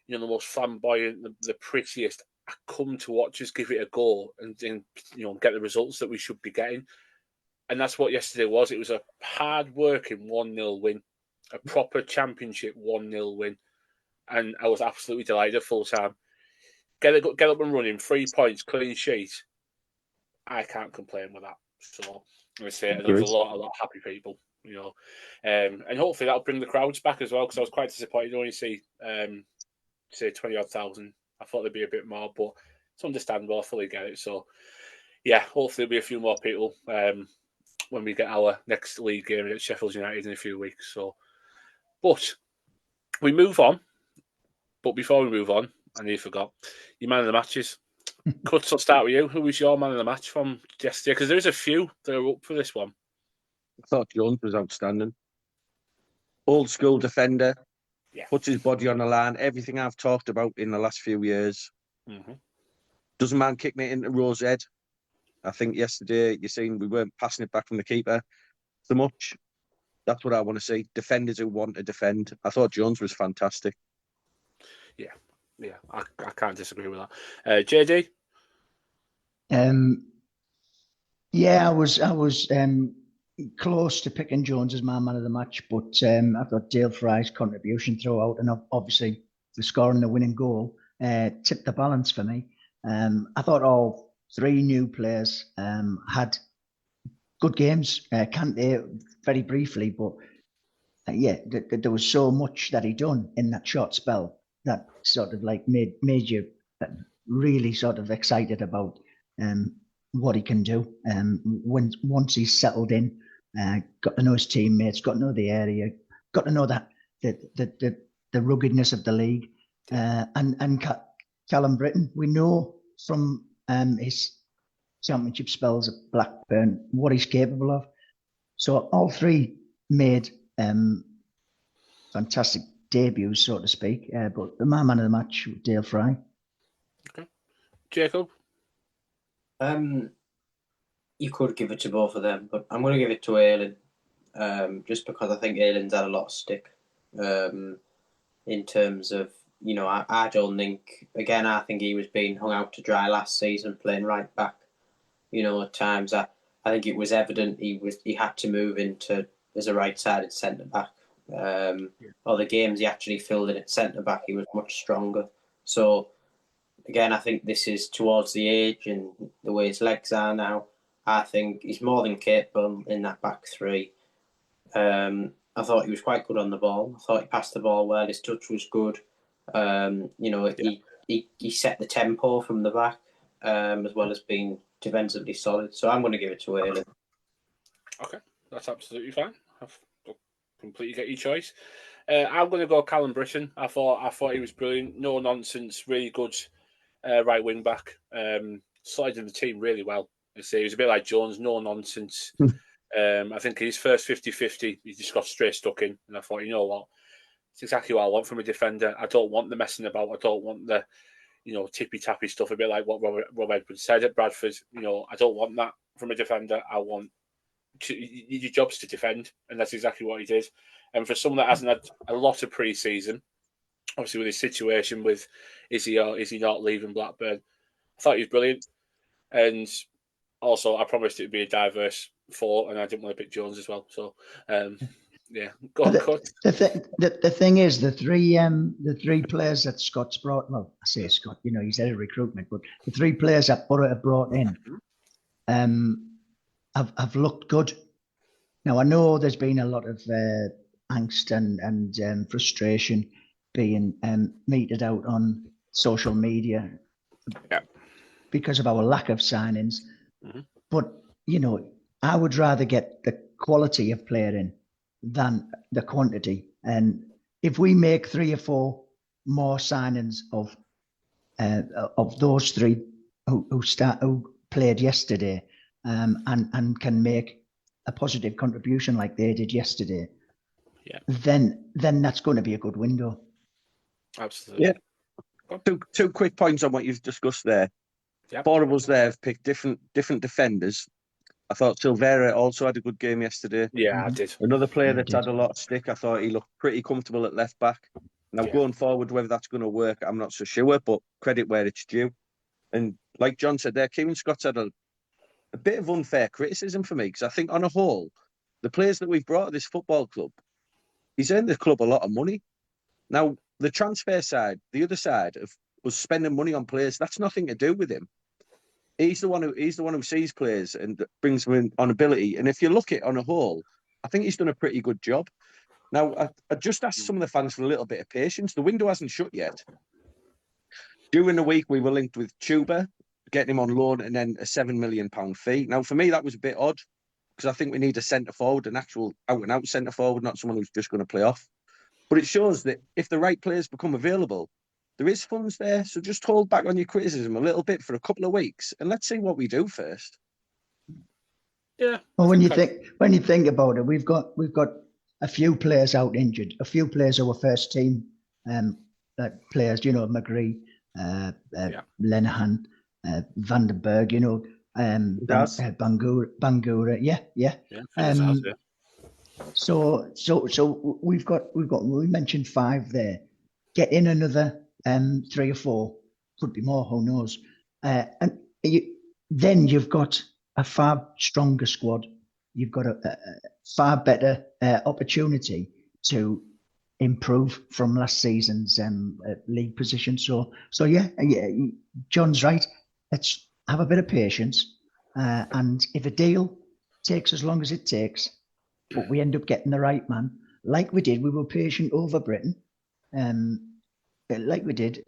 the most flamboyant, the prettiest. I come to watch us give it a go and get the results that we should be getting, and that's what yesterday was. It was a hard-working 1-0 win, a proper championship 1-0 win, and I was absolutely delighted full time. Get up and running, 3 points, clean sheet. I can't complain with that. So I say there's a lot of happy people, and hopefully that'll bring the crowds back as well. Because I was quite disappointed to only see say 20,000. I thought there'd be a bit more, but it's understandable. I fully get it. So yeah, hopefully there'll be a few more people when we get our next league game at Sheffield United in a few weeks. So, but we move on. But before we move on, I nearly forgot. Your man of the matches. Cuts, I'll start with you. Who was your man of the match from yesterday? Because there's a few that are up for this one. I thought Jones was outstanding. Old school defender. Yeah. Puts his body on the line. Everything I've talked about in the last few years. Doesn't mind kicking it into Rose Ed. I think yesterday you seen we weren't passing it back from the keeper so much. That's what I want to see. Defenders who want to defend. I thought Jones was fantastic. Yeah, I can't disagree with that. JD? Yeah, I was close to picking Jones as my man of the match, but I thought Dale Fry's contribution throughout, and obviously the scoring the winning goal, tipped the balance for me. I thought all three new players had good games. Kante very briefly, but there was so much that he done in that short spell that sort of like made you really sort of excited about what he can do. Once he's settled in, got to know his teammates, got to know the area, got to know that the ruggedness of the league, and Callum Britton, we know from his championship spells at Blackburn what he's capable of. So all three made fantastic debuts, so to speak. But the man of the match, Dale Fry. Okay, Jacob. You could give it to both of them, but I'm going to give it to Aylan, just because I think Aylan's had a lot of stick in terms of, I don't think, again, I think he was being hung out to dry last season playing right back. At times, I think it was evident he had to move into as a right-sided centre back. Or the games he actually filled in at centre back, he was much stronger. So again, I think this is towards the age and the way his legs are now. I think he's more than capable in that back three. I thought he was quite good on the ball. I thought he passed the ball well. His touch was good. He set the tempo from the back, as well as being defensively solid. So I'm going to give it to Ayling. Okay, that's absolutely fine. I completely get your choice. I'm going to go Callum Britton. I thought he was brilliant. No nonsense. Really good right wing back. Slided the team really well. He was a bit like Jones. No nonsense. I think his first 50-50, he just got straight stuck in. And I thought, you know what? It's exactly what I want from a defender. I don't want the messing about. I don't want the, tippy-tappy stuff, a bit like what Rob Edwards said at Bradford. I don't want that from a defender. I want your job's to defend. And that's exactly what he did. And for someone that hasn't had a lot of pre-season, obviously with his situation with is he or is he not leaving Blackburn, I thought he was brilliant. And also, I promised it would be a diverse four, and I didn't want to pick Jones as well. So, yeah, go on, Cut. The thing is, the three players that Scott's brought. Well, I say Scott, he's head of recruitment, but the three players that Boro have brought in, have looked good. Now I know there's been a lot of angst and frustration being meted out on social media because of our lack of signings. Mm-hmm. But, I would rather get the quality of player in than the quantity. And if we make 3 or 4 more signings of those 3 who played yesterday and can make a positive contribution like they did yesterday, then that's going to be a good window. Absolutely. Yeah. Two quick points on what you've discussed there. Yep. 4 of us there have picked different defenders. I thought Silvera also had a good game yesterday. Yeah, I did. Another player that's had a lot of stick. I thought he looked pretty comfortable at left back. Now going forward, whether that's going to work, I'm not so sure, but credit where it's due. And like John said there, Kieran Scott's had a bit of unfair criticism for me, because I think on a whole, the players that we've brought to this football club, he's earned the club a lot of money. Now, the transfer side, the other side of us spending money on players, that's nothing to do with him. He's the one who sees players and brings them in on ability. And if you look at it on a whole, I think he's done a pretty good job. Now, I just asked some of the fans for a little bit of patience. The window hasn't shut yet. During the week, we were linked with Tuba, getting him on loan, and then a £7 million fee. Now, for me, that was a bit odd, because I think we need a centre forward, an actual out-and-out centre forward, not someone who's just going to play off. But it shows that if the right players become available, there is funds there. So just hold back on your criticism a little bit for a couple of weeks, and let's see what we do first. Yeah. Well, when you think about it, we've got a few players out injured, a few players who were first team players. McGree, Lenihan, Vandenberg. Bangura. Yeah. So we've got. We mentioned 5 there. Get in another 3 or 4, could be more. Who knows? And then you've got a far stronger squad. You've got a far better opportunity to improve from last season's league position. So yeah, John's right. Let's have a bit of patience, and if a deal takes as long as it takes, but we end up getting the right man, like we did. We were patient over Britain, like we did.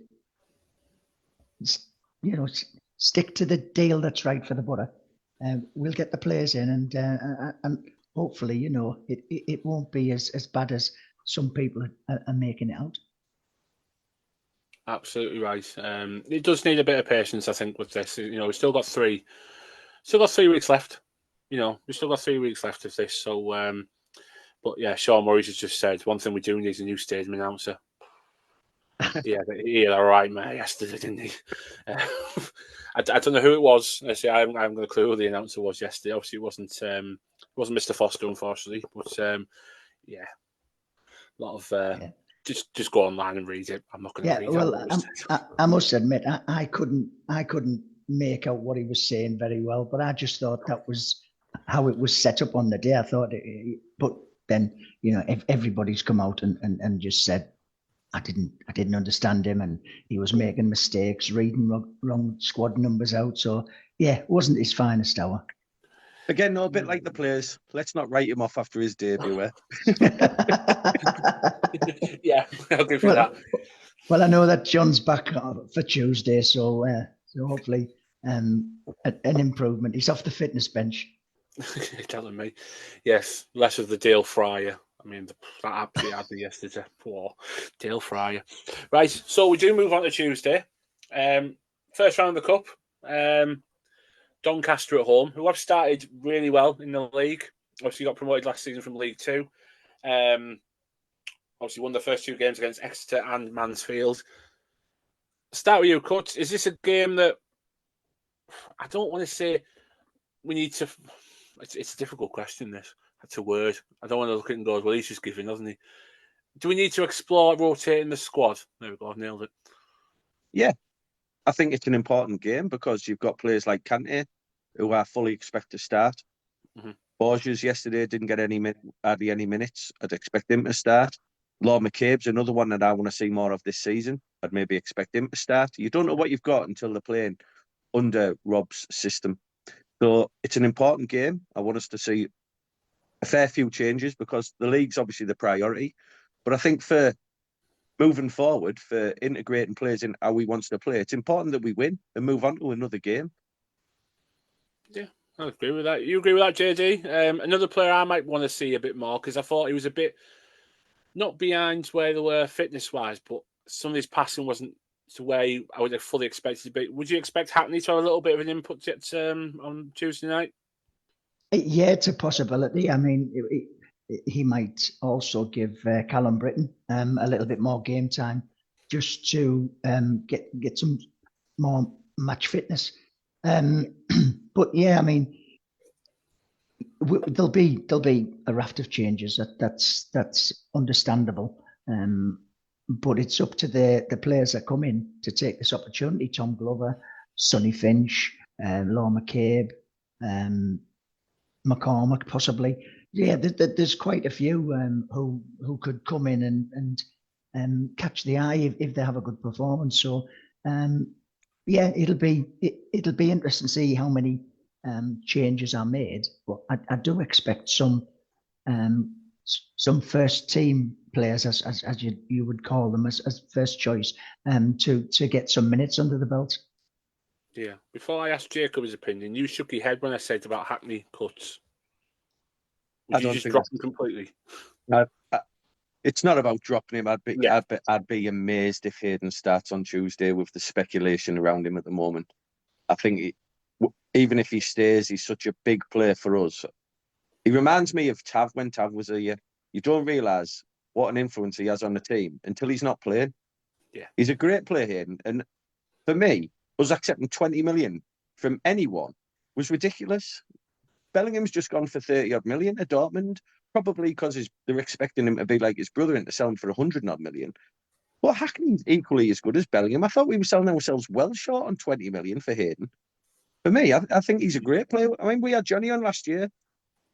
Stick to the deal that's right for the Boro. We'll get the players in, and hopefully, it won't be as bad as some people are making it out. Absolutely right. It does need a bit of patience, I think, with this. We've still got 3 weeks left. We've still got 3 weeks left of this. So, but yeah, Sean Murray's has just said one thing we do need is a new stadium announcer. Yeah, he had a right mate yesterday, didn't he? I don't know who it was. I haven't got a clue who the announcer was yesterday. Obviously, it wasn't Mr. Foster, unfortunately. But yeah, a lot of just go online and read it. I'm not going to read it. I must admit, I couldn't make out what he was saying very well, but I just thought that was how it was set up on the day. I thought, but then everybody's come out and just said, I didn't understand him, and he was making mistakes, reading wrong squad numbers out. So yeah, it wasn't his finest hour. Again, no, a bit like the players. Let's not write him off after his debut. Yeah, I'll give you that. Well, I know that John's back for Tuesday, so hopefully an improvement. He's off the fitness bench. You're telling me. Yes, less of the Dale Fryer. I mean, that absolutely had me yesterday. Poor Dale Fryer. Right, so we do move on to Tuesday. First round of the Cup. Doncaster at home, who have started really well in the league. Obviously got promoted last season from League Two. Obviously won the first 2 games against Exeter and Mansfield. Start with you, Cut. Is this a game that I don't want to say we need to... It's a difficult question, this. That's a word. I don't want to look at it and go, well, he's just giving, doesn't he? Do we need to explore rotating the squad? There we go, I've nailed it. Yeah, I think it's an important game because you've got players like Kante who I fully expect to start. Mm-hmm. Borges yesterday didn't get hardly any minutes. I'd expect him to start. Lord McCabe's another one that I want to see more of this season. I'd maybe expect him to start. You don't know what you've got until they're playing under Rob's system. So it's an important game. I want us to see a fair few changes because the league's obviously the priority. But I think for moving forward, for integrating players in how we want to play, it's important that we win and move on to another game. Yeah, I agree with that. You agree with that, JD? Another player I might want to see a bit more because I thought he was a bit not behind where they were fitness-wise, but some of his passing wasn't to where I would have fully expected to be. Would you expect Hackney to have a little bit of an input on Tuesday night? Yeah, it's a possibility. I mean, he might also give Callum Britton a little bit more game time just to get some more match fitness. But yeah, I mean, there'll be a raft of changes. That's understandable. But it's up to the players that come in to take this opportunity. Tom Glover, Sonny Finch, Law McCabe, McCormack, possibly. Yeah, there's quite a few who could come in and catch the eye if they have a good performance. So, yeah, it'll be interesting to see how many changes are made. But I do expect some first team players, as you would call them, as first choice, to get some minutes under the belt. Yeah. Before I asked Jacob his opinion, you shook your head when I said about Hackney cuts. Would you just drop him completely? It's not about dropping him. I'd be amazed if Hayden starts on Tuesday with the speculation around him at the moment. I think even if he stays, he's such a big player for us. He reminds me of Tav when Tav was here. You don't realise what an influence he has on the team until he's not playing. Yeah, he's a great player, Hayden. And for me, us accepting 20 million from anyone was ridiculous. Bellingham's just gone for 30-odd million at Dortmund, probably because they're expecting him to be like his brother and to sell him for 100-odd million. But Hackney's equally as good as Bellingham. I thought we were selling ourselves well short on 20 million for Hayden. For me, I think he's a great player. I mean, we had Johnny on last year,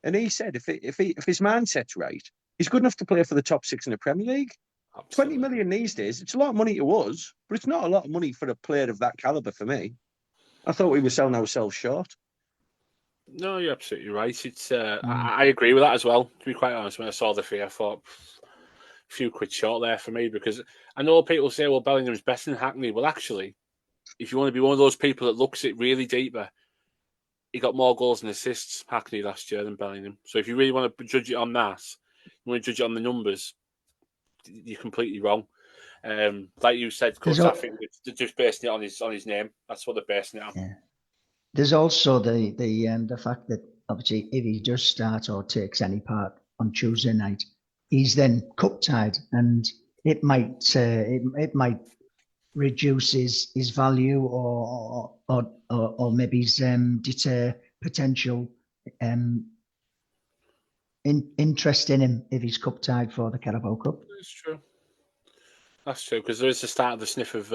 and he said if his mindset's right, he's good enough to play for the top 6 in the Premier League. Absolutely. 20 million these days, it's a lot of money to us, but it's not a lot of money for a player of that calibre for me. I thought we were selling ourselves short. No, you're absolutely right. It's I agree with that as well. To be quite honest, when I saw the fee, I thought a few quid short there for me because I know people say, well, Bellingham's better than Hackney. Well, actually, if you want to be one of those people that looks it really deeper, he got more goals and assists, Hackney, last year than Bellingham. So if you really want to judge it on that, you want to judge it on the numbers, you're completely wrong. Like you said, Chris, I think they're just basing it on his name. That's what they're basing it on. Yeah. There's also the fact that obviously if he does start or takes any part on Tuesday night, he's then cup tied, and it might reduce his value or maybe deter potential interest in him if he's cup tied for the Carabao Cup. That's true. That's true because there is the start of the sniff of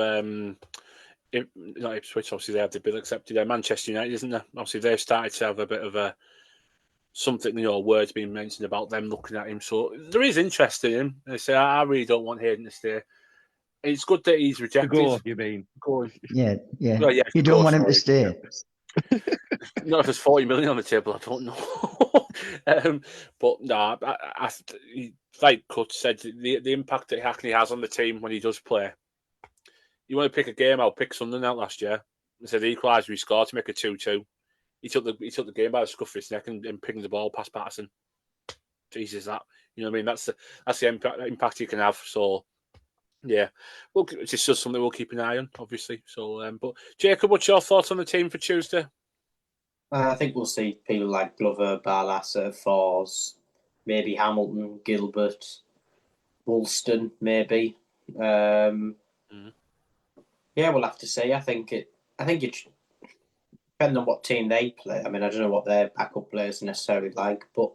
not Ipswich, obviously they have the bill accepted. Manchester United, isn't there? Obviously they've started to have a bit of a something, words being mentioned about them looking at him. So there is interest in him. They say, I really don't want Hayden to stay. It's good that he's To rejected. go, you mean? Going. Yeah. Well, yeah, You don't want him to sorry. stay. Not if there's 40 million on the table, I don't know. But no, like Cut said, the impact that Hackney has on the team when he does play. You want to pick a game? I'll pick Sunderland out last year. They said the equaliser he scored to make a 2-2. He took the game by the scruff of his neck and pinged the ball past Patterson. Jesus, that what I mean. That's the impact he can have. So yeah, well, it's just something we'll keep an eye on, obviously. So, but Jacob, what's your thoughts on the team for Tuesday? I think we'll see people like Glover, Barlasser, Fors, maybe Hamilton, Gilbert, Woolston, maybe. Yeah, we'll have to see. I think it depending on what team they play. I mean, I don't know what their backup players are necessarily like, but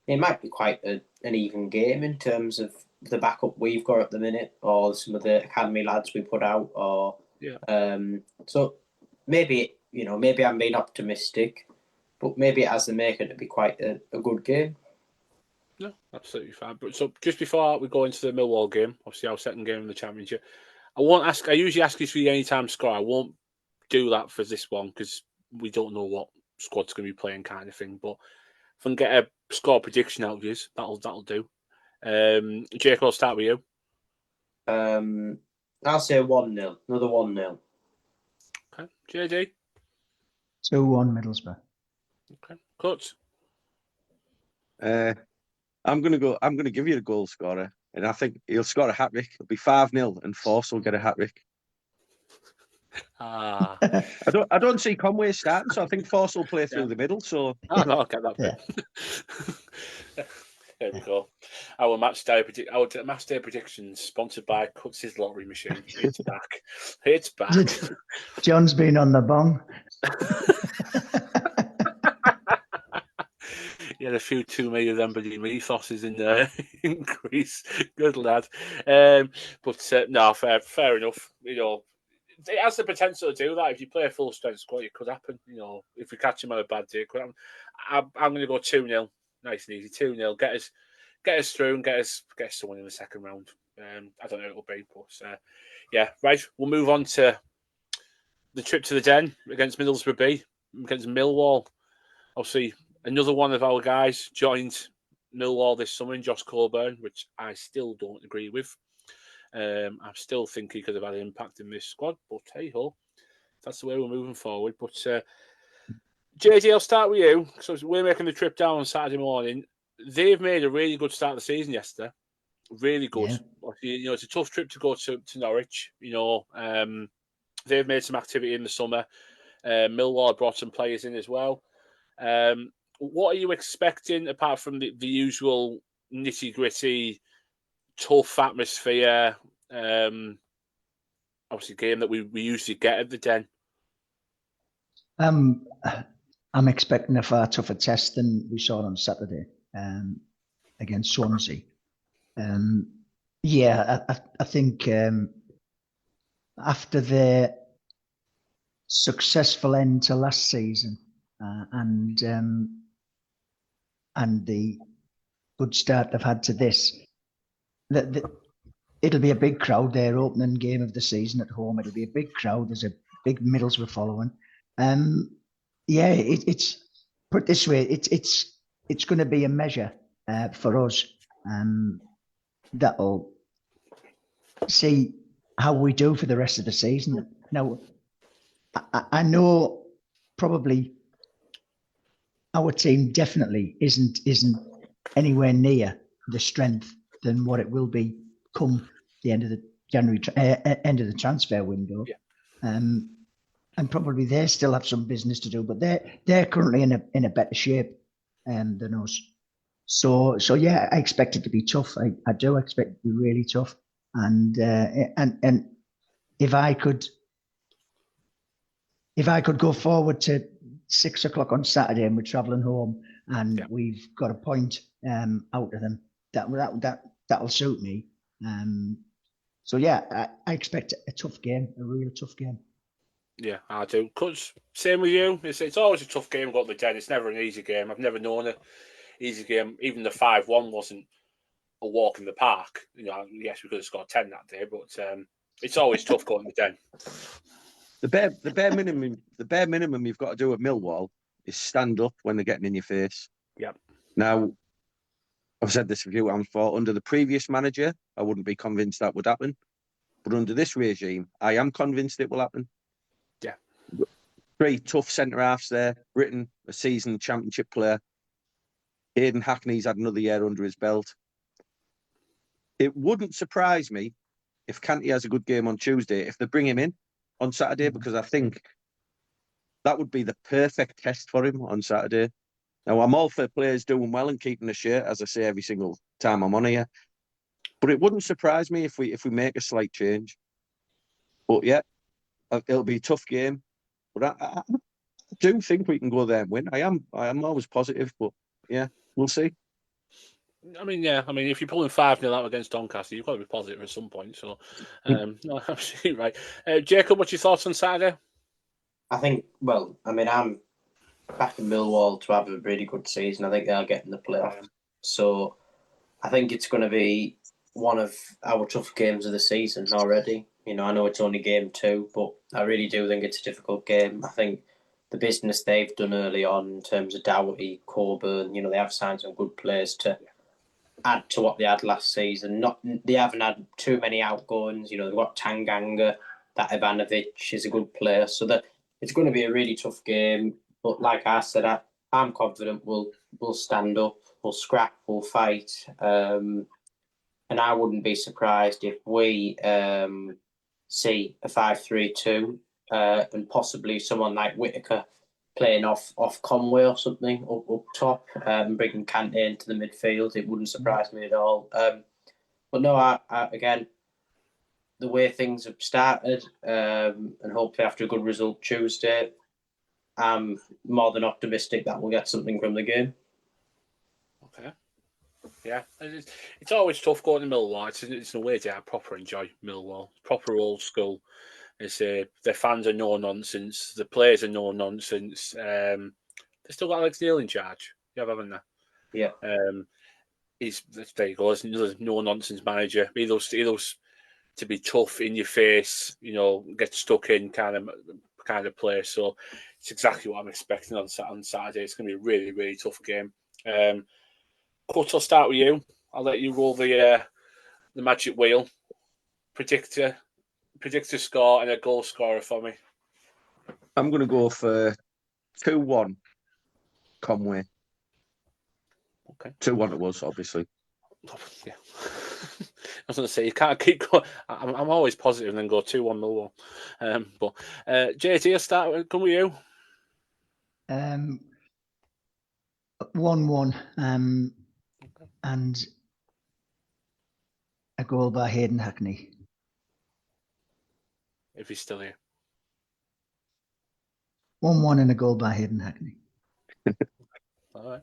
it might be quite an even game in terms of the backup we've got at the minute, or some of the academy lads we put out, or so maybe I'm being optimistic, but maybe it has the making to be quite a good game. No, absolutely fine. But so just before we go into the Millwall game, obviously our second game in the Championship, I usually ask you for the anytime score. I won't do that for this one because we don't know what squad's going to be playing, kind of thing. But if I can get a score prediction out of you, that'll do. Jake, I'll start with you. I'll say 1-0, another 1-0. Okay, JD. 2-1 Middlesbrough. Okay, Cut. I'm gonna give you a goal scorer, and I think he'll score a hat-trick. It'll be 5-0, and Force will get a hat-trick. I don't see Conway starting, so I think Force will play through the middle. So no, I'll get that bit. There we go. Our match day predictions sponsored by Cuts' lottery machine. It's back. It's back. John's been on the bong. Yeah, a few too many of them bloody ethoses in there. Increase. Good lad. But no, fair enough. It has the potential to do that. If you play a full strength squad, it could happen. If we catch him on a bad day, it could happen. I'm going to go 2-0. Nice and easy. 2-0. Get us through and get us someone in the second round. I don't know who it'll be, but yeah, right. We'll move on to the trip to the Den against Middlesbrough B, against Millwall. Obviously, another one of our guys joined Millwall this summer in Josh Coburn, which I still don't agree with. I still think he could have had an impact in this squad, but hey ho, that's the way we're moving forward. But JD, I'll start with you. So we're making the trip down on Saturday morning. They've made a really good start of the season yesterday. Really good. Yeah. It's a tough trip to go to Norwich. They've made some activity in the summer. Millwall brought some players in as well. What are you expecting apart from the usual nitty-gritty, tough atmosphere? Obviously, game that we usually get at the Den. I'm expecting a far tougher test than we saw on Saturday against Swansea. I think after the successful end to last season and the good start they've had to this, it'll be a big crowd. Their opening game of the season at home, it'll be a big crowd. There's a big Middlesbrough following. It's put it this way. It's going to be a measure for us that'll see how we do for the rest of the season. Now, I know probably our team definitely isn't anywhere near the strength than what it will be come the end of the January end of the transfer window. Yeah. And probably they still have some business to do, but they're currently in a better shape than us. So yeah, I expect it to be tough. I do expect it to be really tough. And if I could go forward to 6 o'clock on Saturday and we're travelling home and we've got a point out of them, that'll suit me. So yeah, I expect a tough game, a real tough game. Yeah, I do. Cause same with you. It's always a tough game going to the Den. It's never an easy game. I've never known an easy game. Even the 5-1 wasn't a walk in the park. Yes, we could have scored 10 that day, but it's always tough going to the Den. The bare minimum you've got to do at Millwall is stand up when they're getting in your face. Yep. Now, I've said this a few times before. Under the previous manager, I wouldn't be convinced that would happen. But under this regime, I am convinced it will happen. Yeah. 3 tough centre halves there. Britain, a seasoned championship player. Aidan Hackney's had another year under his belt. It wouldn't surprise me if Canty has a good game on Tuesday, if they bring him in on Saturday, because I think that would be the perfect test for him on Saturday. Now, I'm all for players doing well and keeping the shirt, as I say every single time I'm on here. But it wouldn't surprise me if we make a slight change. But yeah, it'll be a tough game. But I do think we can go there and win. I am always positive, but yeah, we'll see. I mean, if you're pulling 5-0 out against Doncaster, you've got to be positive at some point. So, no, absolutely right. Jacob, what's your thoughts on Saturday? I think, I'm back in Millwall to have a really good season. I think they'll get in the playoffs. So I think it's going to be one of our tough games of the season already. I know it's only game 2, but I really do think it's a difficult game. I think the business they've done early on in terms of Doherty, Coburn, they have signed some good players to add to what they had last season. They haven't had too many outgoings. They've got Tanganga, that Ivanovic is a good player. So that it's going to be a really tough game. But like I said, I'm confident we'll stand up, we'll scrap, we'll fight. And I wouldn't be surprised if we see a 5-3-2 and possibly someone like Whittaker playing off Conway or something up top, bringing Kante into the midfield. It wouldn't surprise me at all. But no, I again, the way things have started, and hopefully after a good result Tuesday, I'm more than optimistic that we'll get something from the game. Okay. Yeah, it's always tough going to Millwall. It's a way I proper enjoy Millwall. Proper old school. Their fans are no nonsense. The players are no nonsense. They still got Alex Neil in charge. You haven't they? Yeah. There you go. There's another no nonsense manager. He loves to be tough in your face. Get stuck in kind of play. So it's exactly what I'm expecting on Saturday. It's going to be a really, really tough game. Cut, I'll start with you. I'll let you roll the magic wheel. Predict a score and a goal scorer for me. I'm going to go for 2-1 Conway. Okay. 2-1 it was, obviously. Yeah. I was going to say, you can't keep going. I'm always positive and then go 2-1 Millwall. But JT, I'll start. Come with you. 1-1. And a goal by Aidan Hackney. If he's still here. 1-1 and a goal by Aidan Hackney. All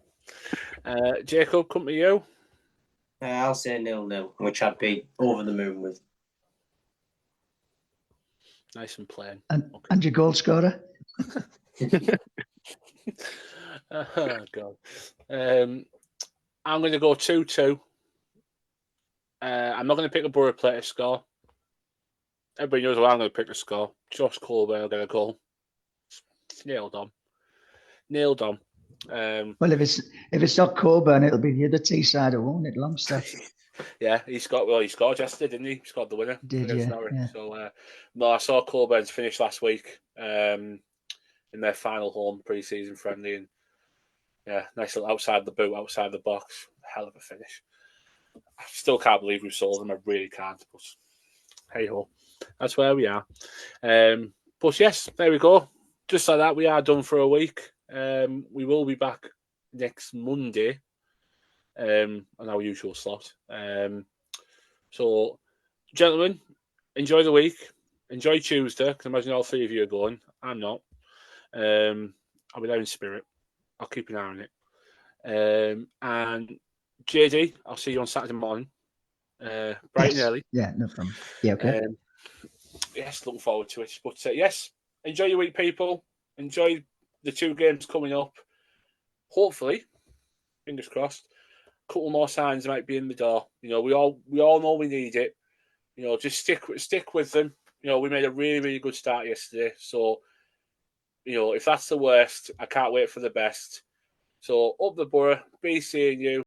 right. Jacob, come to you. I'll say 0-0, which I'd be over the moon with. Nice and plain. And your goal scorer? Oh, God. I'm going to go 2-2. I'm not going to pick a Boro player to score. Everybody knows what I'm going to pick to score. Josh Colbert will get a goal. It's nailed on. Well, if it's not Coburn, it'll be the other Teesside, won't it? Longstaff. Yeah, he scored yesterday, didn't he? He scored the winner. Did you? Yeah. So, no, I saw Colburn's finish last week in their final home pre-season friendly, and yeah, nice little outside the boot, outside the box. Hell of a finish. I still can't believe we sold him. I really can't. But hey ho, that's where we are. But yes, there we go. Just like that, we are done for a week. We will be back next Monday on our usual slot. So, gentlemen, enjoy the week. Enjoy Tuesday, because I imagine all 3 of you are going. I'm not. I'll be there in spirit. I'll keep an eye on it. And JD, I'll see you on Saturday morning. Bright and early. Yeah, no problem. Yeah, okay. Yes, looking forward to it. But yes, enjoy your week, people. Enjoy the 2 games coming up. Hopefully, fingers crossed, a couple more signs might be in the door. We all know we need it. Just stick with them. We made a really, really good start yesterday. So, if that's the worst, I can't wait for the best. So, up the Boro, be seeing you.